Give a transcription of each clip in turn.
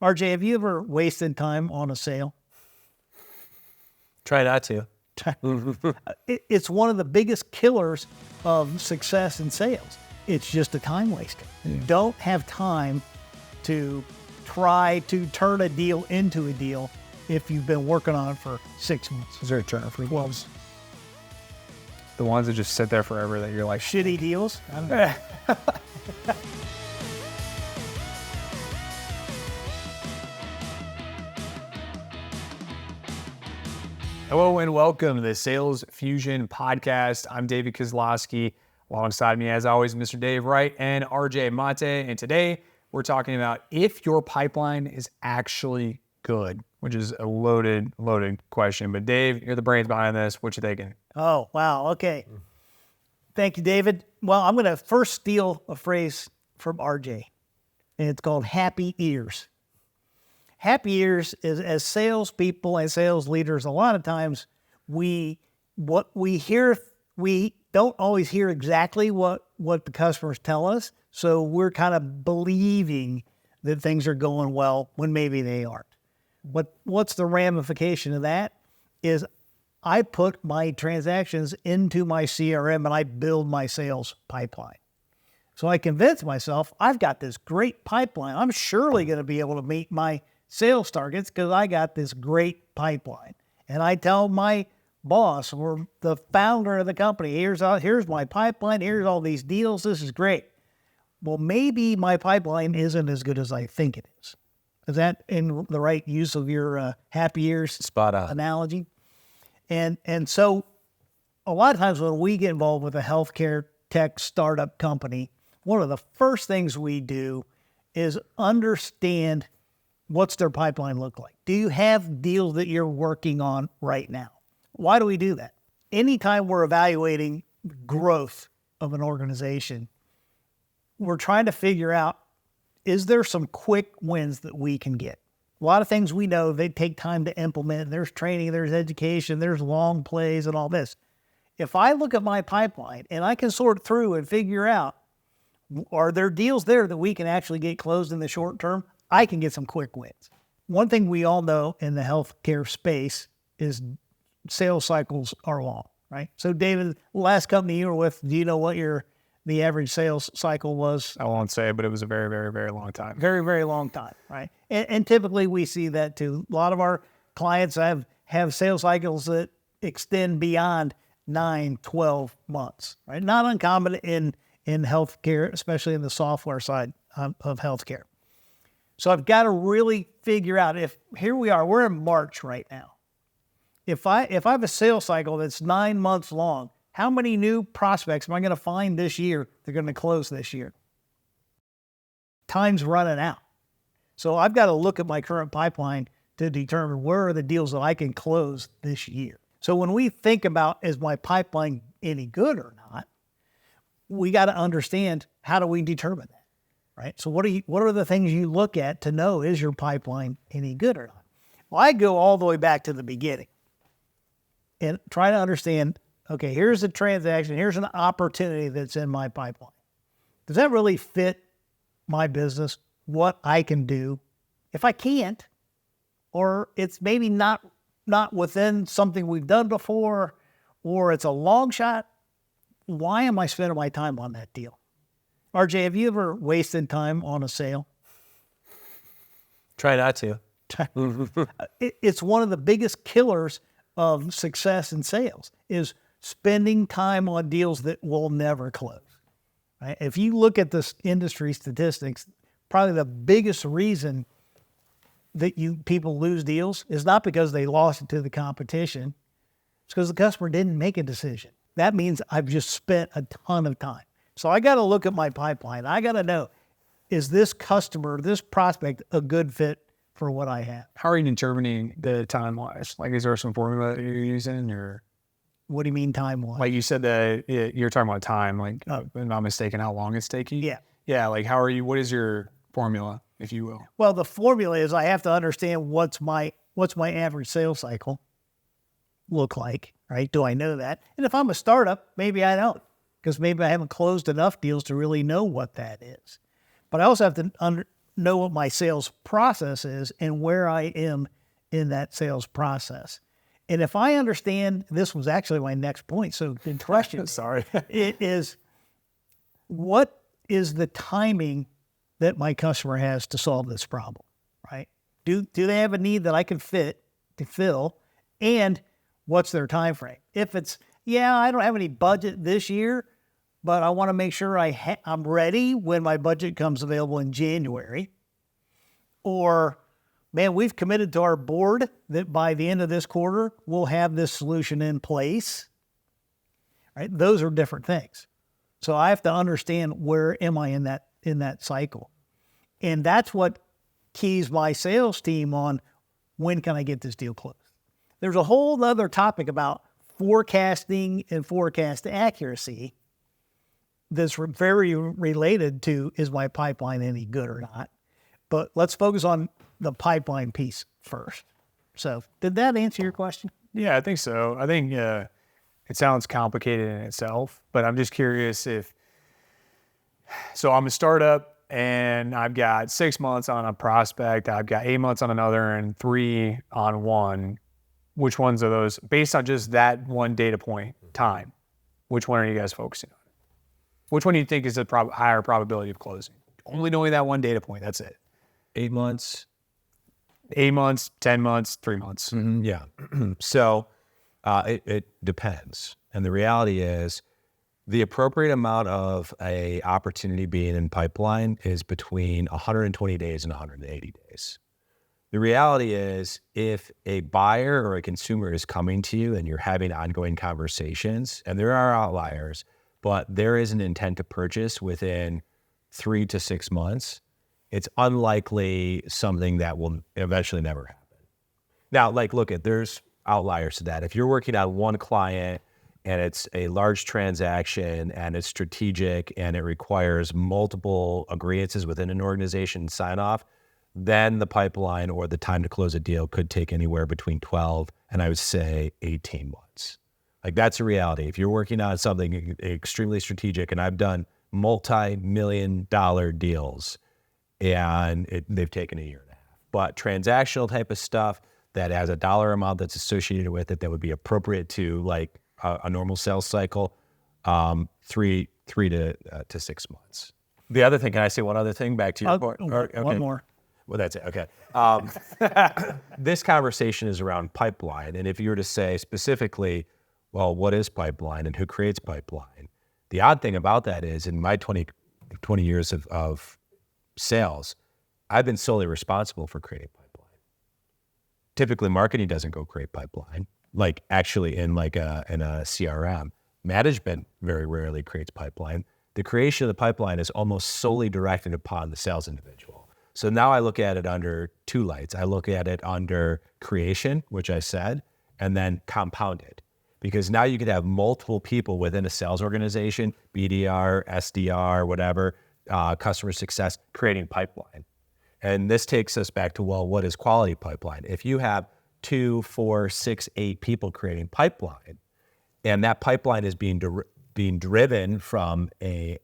RJ, have you ever wasted time on a sale? Try not to. It's one of the biggest killers of success in sales. It's just a time waster. You don't have time to try to turn a deal into a deal if you've been working on it for 6 months. Is there a term for those? The ones that just sit there forever that you're like... Shitty deals? I don't know. Hello and welcome to the Sales Fusion Podcast. I'm David Kozlowski. Alongside me, as always, Mr. Dave Wright and RJ Mate. And today we're talking about if your pipeline is actually good, which is a loaded question. But Dave, you're the brains behind this. What you thinking? Oh, wow. Okay. Thank you, David. Well, I'm going to first steal a phrase from RJ, and it's called happy ears. Happy ears is, as salespeople and sales leaders, a lot of times we don't always hear exactly what the customers tell us. So we're kind of believing that things are going well when maybe they aren't. But what's the ramification of that is I put my transactions into my CRM and I build my sales pipeline. So I convince myself I've got this great pipeline. I'm surely going to be able to meet my sales targets because I got this great pipeline. And I tell my boss or the founder of the company, here's my pipeline, here's all these deals, this is great. Well, maybe my pipeline isn't as good as I think it is. Is that in the right use of your happy ears Spot on. analogy? And so a lot of times when we get involved with a healthcare tech startup company, one of the first things we do is understand what's their pipeline look like. Do you have deals that you're working on right now? Why do we do that? Anytime we're evaluating growth of an organization, we're trying to figure out, is there some quick wins that we can get? A lot of things we know, they take time to implement. There's training, there's education, there's long plays and all this. If I look at my pipeline and I can sort through and figure out, are there deals there that we can actually get closed in the short term? I can get some quick wins. One thing we all know in the healthcare space is sales cycles are long, right? So David, last company you were with, do you know what the average sales cycle was? I won't say, but it was a very, very, very long time. Very, very long time, right? And typically we see that too. A lot of our clients have sales cycles that extend beyond 9, 12 months, right? Not uncommon in healthcare, especially in the software side of healthcare. So I've got to really figure out here we are, we're in March right now. If I have a sales cycle that's 9 months long, how many new prospects am I going to find this year that are going to close this year? Time's running out. So I've got to look at my current pipeline to determine where are the deals that I can close this year. So when we think about, is my pipeline any good or not, we got to understand, how do we determine that? Right? So what are the things you look at to know, is your pipeline any good or not? Well, I go all the way back to the beginning and try to understand, okay, here's a transaction, here's an opportunity that's in my pipeline. Does that really fit my business, what I can do? If I can't, or it's maybe not within something we've done before, or it's a long shot, why am I spending my time on that deal? RJ, have you ever wasted time on a sale? Try not to. It's one of the biggest killers of success in sales, is spending time on deals that will never close. Right? If you look at this industry statistics, probably the biggest reason that people lose deals is not because they lost it to the competition. It's because the customer didn't make a decision. That means I've just spent a ton of time. So I got to look at my pipeline. I got to know, is this customer, this prospect, a good fit for what I have? How are you determining the time-wise? Like, is there some formula that you're using, or? What do you mean time-wise? Like you said that you're talking about time, like, if I'm not mistaken, how long it's taking? Yeah. Yeah, like what is your formula, if you will? Well, the formula is I have to understand what's my average sales cycle look like, right? Do I know that? And if I'm a startup, maybe I don't, because maybe I haven't closed enough deals to really know what that is. But I also have to know what my sales process is and where I am in that sales process. And if I understand, this was actually my next point, so good question. Sorry. It is, what is the timing that my customer has to solve this problem, right? Do they have a need that I can fill? And what's their time frame? If it's, I don't have any budget this year, but I want to make sure I'm ready when my budget comes available in January. Or, man, we've committed to our board that by the end of this quarter, we'll have this solution in place. Right? Those are different things. So I have to understand, where am I in that cycle? And that's what keys my sales team on, when can I get this deal closed? There's a whole other topic about forecasting and forecast accuracy that's very related to, is my pipeline any good or not? But let's focus on the pipeline piece first. So did that answer your question? Yeah, I think so. I think it sounds complicated in itself, but I'm just curious so I'm a startup and I've got 6 months on a prospect, I've got 8 months on another, and 3 on one. Which ones are those, based on just that one data point time? Which one are you guys focusing on? Which one do you think is a higher probability of closing? Only knowing that one data point, that's it. 8 months. 8 months, 10 months, 3 months. Mm-hmm, yeah. So it depends. And the reality is, the appropriate amount of a opportunity being in pipeline is between 120 days and 180 days. The reality is, if a buyer or a consumer is coming to you and you're having ongoing conversations, and there are outliers, but there is an intent to purchase within 3 to 6 months, it's unlikely something that will eventually never happen. Now, there's outliers to that. If you're working on one client and it's a large transaction and it's strategic and it requires multiple agreements within an organization sign off, then the pipeline or the time to close a deal could take anywhere between 12 and I would say 18 months. That's a reality. If you're working on something extremely strategic, and I've done multi-million-dollar deals, and they've taken a year and a half. But transactional type of stuff that has a dollar amount that's associated with it that would be appropriate to a normal sales cycle, 3 to 6 months. The other thing, can I say one other thing back to your point? Okay. One more. Well, that's it. Okay. This conversation is around pipeline. And if you were to say specifically, well, what is pipeline and who creates pipeline? The odd thing about that is, in my 20 years of sales, I've been solely responsible for creating pipeline. Typically, marketing doesn't go create pipeline, actually in a CRM. Management very rarely creates pipeline. The creation of the pipeline is almost solely directed upon the sales individual. So now I look at it under two lights. I look at it under creation, which I said, and then compounded. Because now you could have multiple people within a sales organization, BDR, SDR, whatever, customer success, creating pipeline. And this takes us back to, well, what is quality pipeline? If you have 2, 4, 6, 8 people creating pipeline, and that pipeline is being driven from a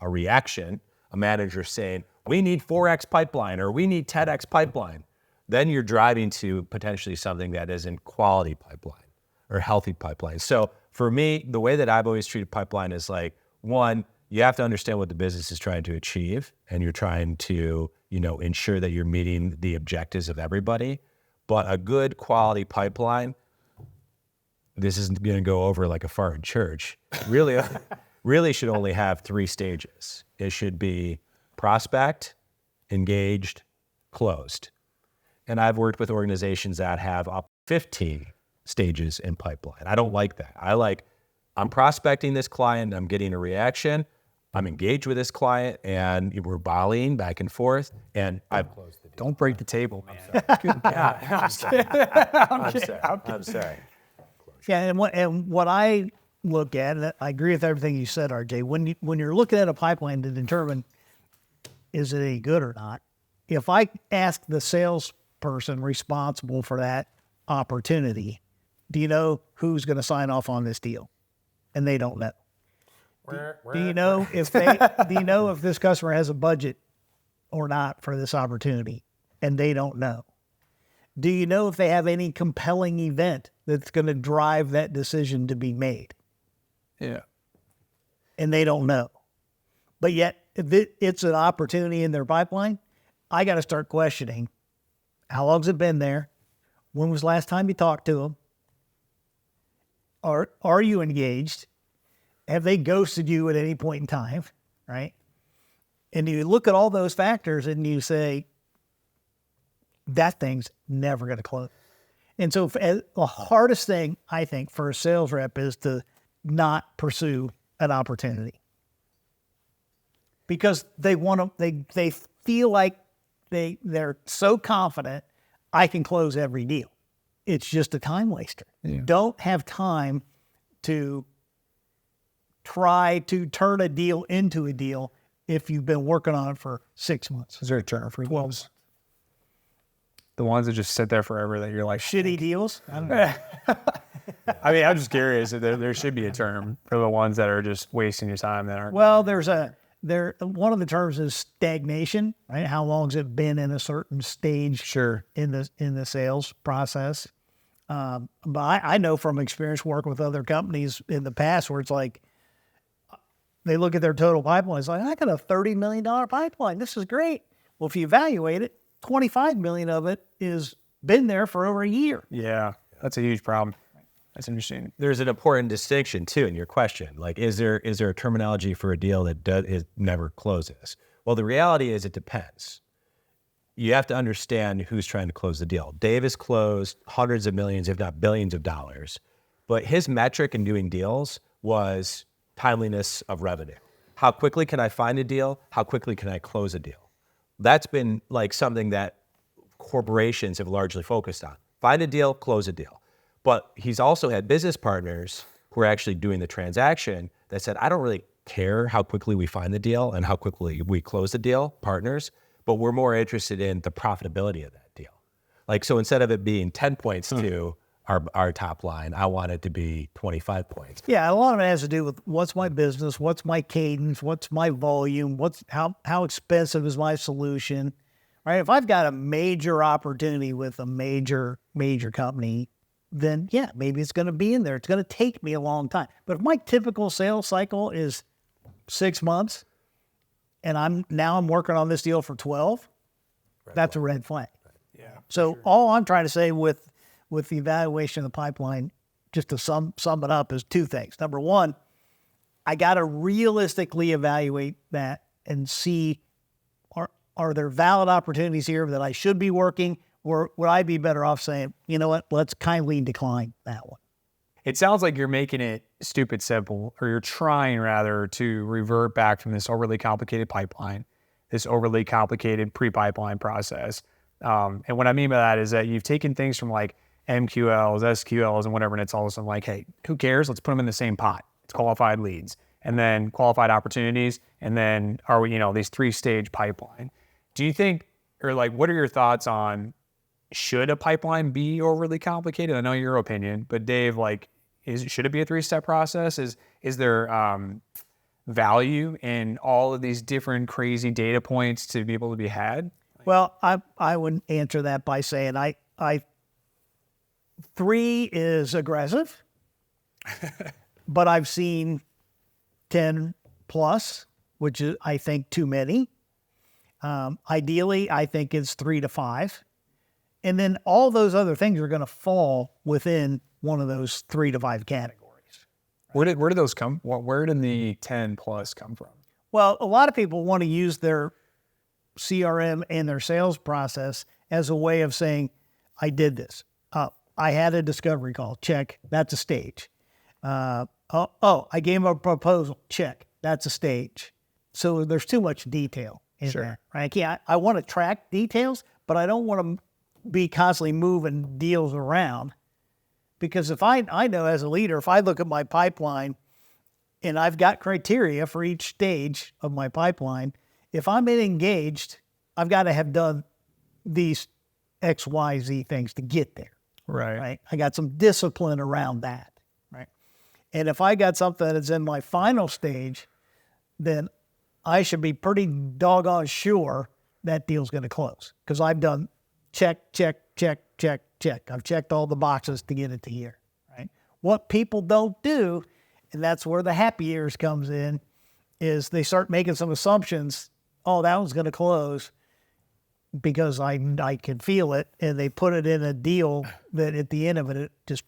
reaction, a manager saying, we need 4X pipeline or we need 10X pipeline, then you're driving to potentially something that isn't quality pipeline or healthy pipeline. So for me, the way that I've always treated pipeline is one, you have to understand what the business is trying to achieve, and you're trying to, ensure that you're meeting the objectives of everybody. But a good quality pipeline, this isn't going to go over like a fart in church, really should only have 3 stages. It should be prospect, engaged, closed. And I've worked with organizations that have up 15 stages in pipeline. I don't like that. I'm prospecting this client, I'm getting a reaction, I'm engaged with this client, and we're volleying back and forth, and I've closed the deal. Don't break the table, man. I'm sorry. Yeah, and what I look at, and I agree with everything you said, RJ, when you're looking at a pipeline to determine is it any good or not, if I ask the salesperson responsible for that opportunity, do you know who's going to sign off on this deal? And they don't know. Do you know if this customer has a budget or not for this opportunity? And they don't know. Do you know if they have any compelling event that's going to drive that decision to be made? Yeah. And they don't know. But yet, if it's an opportunity in their pipeline, I got to start questioning, how long's it been there? When was the last time you talked to them? Are you engaged? Have they ghosted you at any point in time, right? And you look at all those factors and you say, that thing's never going to close. And so the hardest thing, I think, for a sales rep is to not pursue an opportunity. Because they want to, they feel like they're so confident I can close every deal. It's just a time waster. Yeah. Don't have time to try to turn a deal into a deal if you've been working on it for 6 months. Is there a term for 12 months? The ones that just sit there forever that you're like... Shitty deals? I don't know. I mean, I'm just curious. There should be a term for the ones that are just wasting your time that aren't... Well, one of the terms is stagnation, right? How long has it been in a certain stage Sure. in the sales process? But I know from experience working with other companies in the past where it's like, they look at their total pipeline, it's like, I got a $30 million pipeline. This is great. Well, if you evaluate it, 25 million of it is been there for over a year. Yeah, that's a huge problem. That's interesting. There's an important distinction too in your question. Like, is there a terminology for a deal that never closes? Well, the reality is it depends. You have to understand who's trying to close the deal. Dave has closed hundreds of millions, if not billions of dollars, but his metric in doing deals was timeliness of revenue. How quickly can I find a deal? How quickly can I close a deal? That's been like something that corporations have largely focused on. Find a deal, close a deal. But he's also had business partners who are actually doing the transaction that said, I don't really care how quickly we find the deal and how quickly we close the deal, partners, but we're more interested in the profitability of that deal. Like, so instead of it being 10 points to our top line, I want it to be 25 points. Yeah, a lot of it has to do with what's my business, what's my cadence, what's my volume, how expensive is my solution, right? If I've got a major opportunity with a major company, then yeah, maybe it's going to be in there. It's going to take me a long time. But if my typical sales cycle is 6 months, and I'm working on this deal for 12, that's a red flag. Yeah. So all I'm trying to say with the evaluation of the pipeline, just to sum it up, is two things. Number one, I got to realistically evaluate that and see, are there valid opportunities here that I should be working, or would I be better off saying, you know what, let's kindly decline that one. It sounds like you're making it stupid simple, or you're trying rather to revert back from this overly complicated pipeline, this overly complicated pre-pipeline process. And what I mean by that is that you've taken things from like MQLs, SQLs, and whatever, and it's all of a sudden like, hey, who cares? Let's put them in the same pot. It's qualified leads, and then qualified opportunities, and then these 3-stage pipeline. Do you think, or like, what are your thoughts on, should a pipeline be overly complicated? I know your opinion, but Dave, like, should it be a 3-step process? Is there value in all of these different crazy data points to be able to be had? Well, I would answer that by saying I 3 is aggressive, but I've seen 10 plus, which is, I think, too many. Ideally, I think it's 3 to 5. And then all those other things are going to fall within one of those 3 to 5 categories. Where did those come? Where did the 10 plus come from? Well, a lot of people want to use their CRM and their sales process as a way of saying, I did this. I had a discovery call. Check. That's a stage. I gave a proposal. Check. That's a stage. So there's too much detail in there. Right? I want to track details, but I don't want to be constantly moving deals around, because if I know as a leader, if I look at my pipeline and I've got criteria for each stage of my pipeline, if I'm engaged, I've got to have done these X, Y, Z things to get there. Right. I got some discipline around that. Right. And if I got something that's in my final stage, then I should be pretty doggone sure that deal's going to close because I've done check, check, check, check, check. I've checked all the boxes to get it to here, right? What people don't do, and that's where the happy years comes in, is they start making some assumptions. Oh, that one's going to close because I can feel it, and they put it in a deal that at the end of it, it just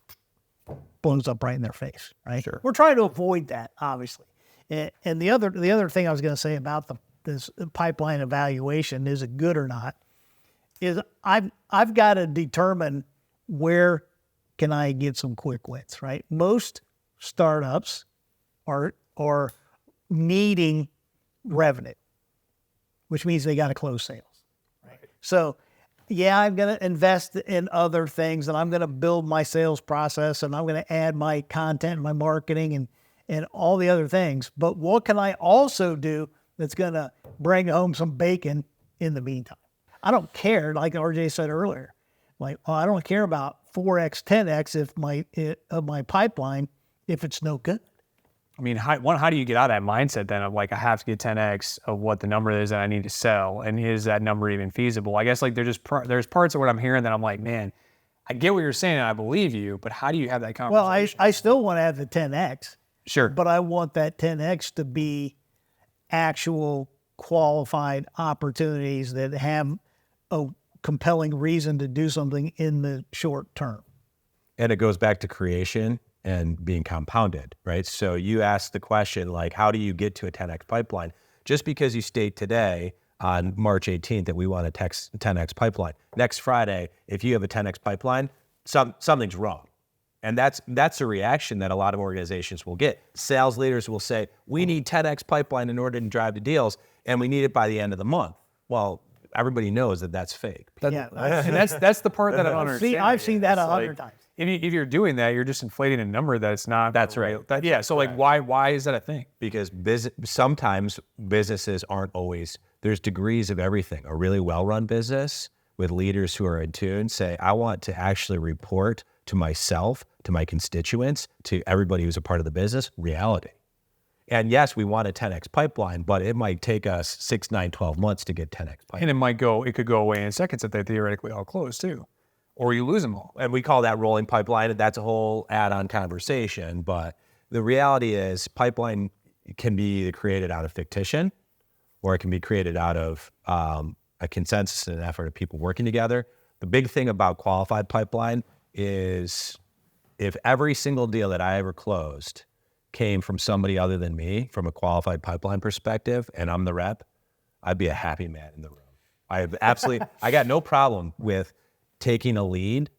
blows up right in their face, right? Sure. We're trying to avoid that, obviously. And the other thing I was going to say about this pipeline evaluation, is it good or not, is I've got to determine where can I get some quick wins, right? Most startups are needing revenue, which means they got to close sales. Right. So, yeah, I'm going to invest in other things, and I'm going to build my sales process, and I'm going to add my content, and my marketing, and all the other things. But what can I also do that's going to bring home some bacon in the meantime? I don't care, like RJ said earlier, I don't care about 4x, 10x of my pipeline if it's no good. I mean, how do you get out of that mindset then of like, I have to get 10x of what the number is that I need to sell, and is that number even feasible? I guess like there's parts of what I'm hearing that I'm like, man, I get what you're saying and I believe you, but how do you have that conversation? Well, I still want to have the 10x. Sure. But I want that 10x to be actual qualified opportunities that have a compelling reason to do something in the short term. And it goes back to creation and being compounded, right? So you asked the question, like, how do you get to a 10x pipeline? Just because you state today on March 18th that we want a 10x pipeline, next Friday, if you have a 10x pipeline, something's wrong. And that's a reaction that a lot of organizations will get. Sales leaders will say, we need 10x pipeline in order to drive the deals, and we need it by the end of the month. Well, everybody knows that that's fake. And that's the part that I don't understand. I've seen that 100 times. If you're doing that, you're just inflating a number that it's not. That's right. So like, why is that a thing? Because sometimes businesses aren't always, there's degrees of everything. A really well-run business with leaders who are in tune say, I want to actually report to myself, to my constituents, to everybody who's a part of the business, reality. And yes, we want a 10x pipeline, but it might take us 6, 9, 12 months to get 10x pipeline. And it could go away in seconds if they theoretically all close too. Or you lose them all. And we call that rolling pipeline, and that's a whole add-on conversation. But the reality is pipeline can be either created out of fictition, or it can be created out of a consensus and an effort of people working together. The big thing about qualified pipeline is if every single deal that I ever closed came from somebody other than me, from a qualified pipeline perspective, and I'm the rep, I'd be a happy man in the room. I got no problem with taking a lead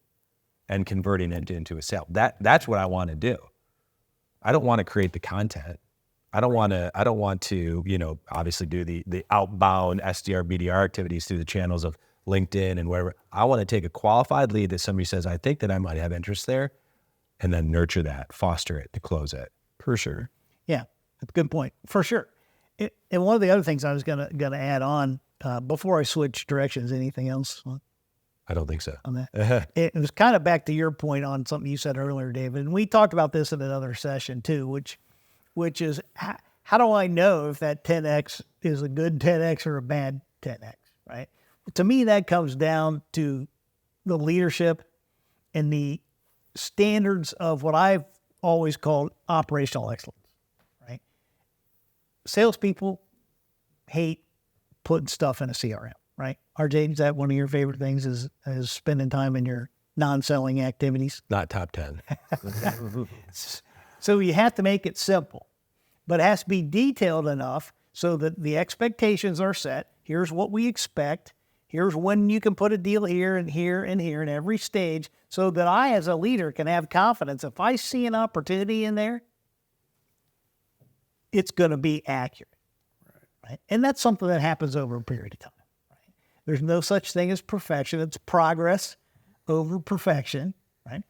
and converting it into a sale. That's what I want to do. I don't want to create the content. I don't want to, obviously do the outbound SDR, BDR activities through the channels of LinkedIn and wherever. I want to take a qualified lead that somebody says, I think that I might have interest there, and then nurture that, foster it to close it. For sure. Yeah, that's a good point. For sure. And one of the other things I was gonna add on before I switch directions, anything else I don't think so. on that? It was kind of back to your point on something you said earlier, David, and we talked about this in another session too, which is how do I know if that 10x is a good 10x or a bad 10x, right? To me, that comes down to the leadership and the standards of what I've always called operational excellence, right? Salespeople hate putting stuff in a CRM, right? RJ, is that one of your favorite things is spending time in your non-selling activities? Not top 10. So you have to make it simple, but it has to be detailed enough so that the expectations are set. Here's what we expect. Here's when you can put a deal here and here and here in every stage, so that I, as a leader, can have confidence. If I see an opportunity in there, it's going to be accurate. Right? And that's something that happens over a period of time. Right? There's no such thing as perfection. It's progress over perfection. Right?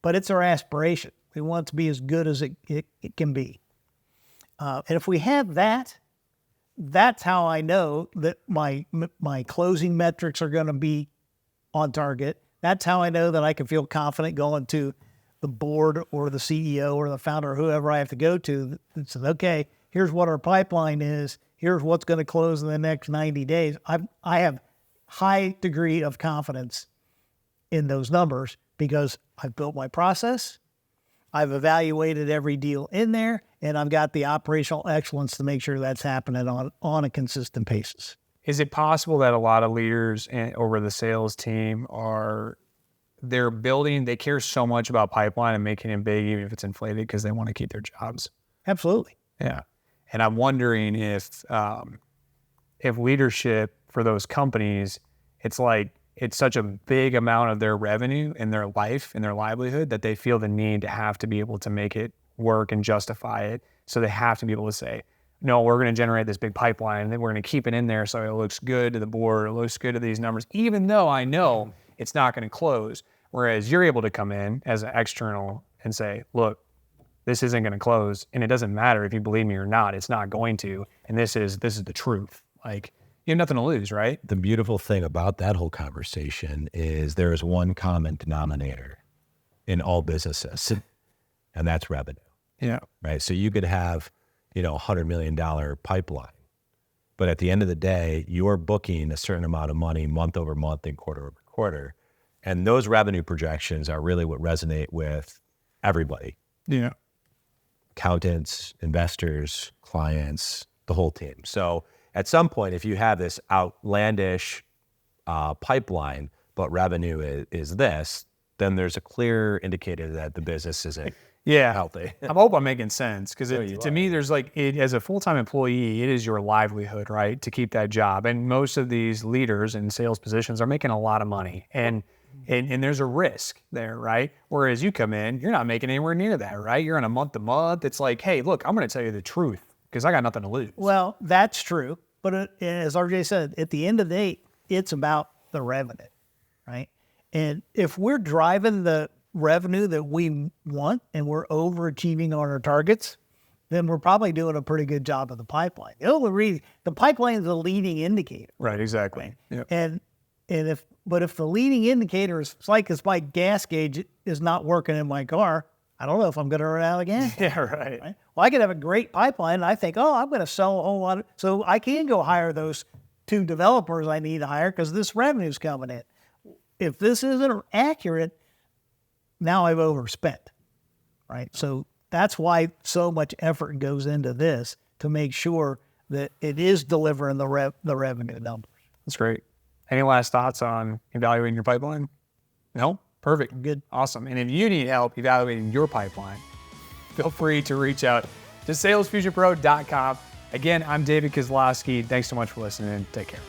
But it's our aspiration. We want it to be as good as it can be. And if we have that, that's how I know that my closing metrics are going to be on target. That's how I know that I can feel confident going to the board or the CEO or the founder or whoever I have to go to that says, okay, here's what our pipeline is. here's what's going to close in the next 90 days. I have high degree of confidence in those numbers because I've built my process, I've evaluated every deal in there, and I've got the operational excellence to make sure that's happening on a consistent basis. Is it possible that a lot of leaders over the sales team they care so much about pipeline and making it big, even if it's inflated, because they want to keep their jobs? Absolutely. Yeah. And I'm wondering if leadership for those companies, it's such a big amount of their revenue and their life and their livelihood that they feel the need to have to be able to make it work and justify it. So they have to be able to say, no, we're going to generate this big pipeline and then we're going to keep it in there so it looks good to the board, it looks good to these numbers, even though I know it's not going to close. Whereas you're able to come in as an external and say, look, this isn't going to close, and it doesn't matter if you believe me or not, it's not going to, and this is the truth. Like, you have nothing to lose, right? The beautiful thing about that whole conversation is there is one common denominator in all businesses, and that's revenue. Yeah. Right. So you could have, $100 million pipeline, but at the end of the day, you're booking a certain amount of money month over month and quarter over quarter. And those revenue projections are really what resonate with everybody. Yeah. Accountants, investors, clients, the whole team. So at some point, if you have this outlandish pipeline, but revenue is this, then there's a clear indicator that the business isn't healthy. I hope I'm making sense, because to me, there's as a full-time employee, it is your livelihood, right, to keep that job. And most of these leaders in sales positions are making a lot of money, and there's a risk there, right? Whereas you come in, you're not making anywhere near that, right? You're on a month to month. It's like, hey, look, I'm going to tell you the truth because I got nothing to lose. Well, that's true. But as RJ said, at the end of the day, it's about the revenue, right? And if we're driving the revenue that we want and we're overachieving on our targets, then we're probably doing a pretty good job of the pipeline. The only reason the pipeline is a leading indicator. Right, exactly. Right? Yep. If the leading indicator is if my gas gauge is not working in my car, I don't know if I'm going to run out of gas. Yeah, right. Well, I could have a great pipeline, and I think, I'm going to sell a whole lot. So I can go hire those 2 developers I need to hire because this revenue's coming in. If this isn't accurate, now I've overspent, right? So that's why so much effort goes into this to make sure that it is delivering the revenue numbers. That's great. Any last thoughts on evaluating your pipeline? No? Perfect. Good. Awesome. And if you need help evaluating your pipeline, feel free to reach out to salesfusionpro.com. Again, I'm David Kozlowski. Thanks so much for listening. Take care.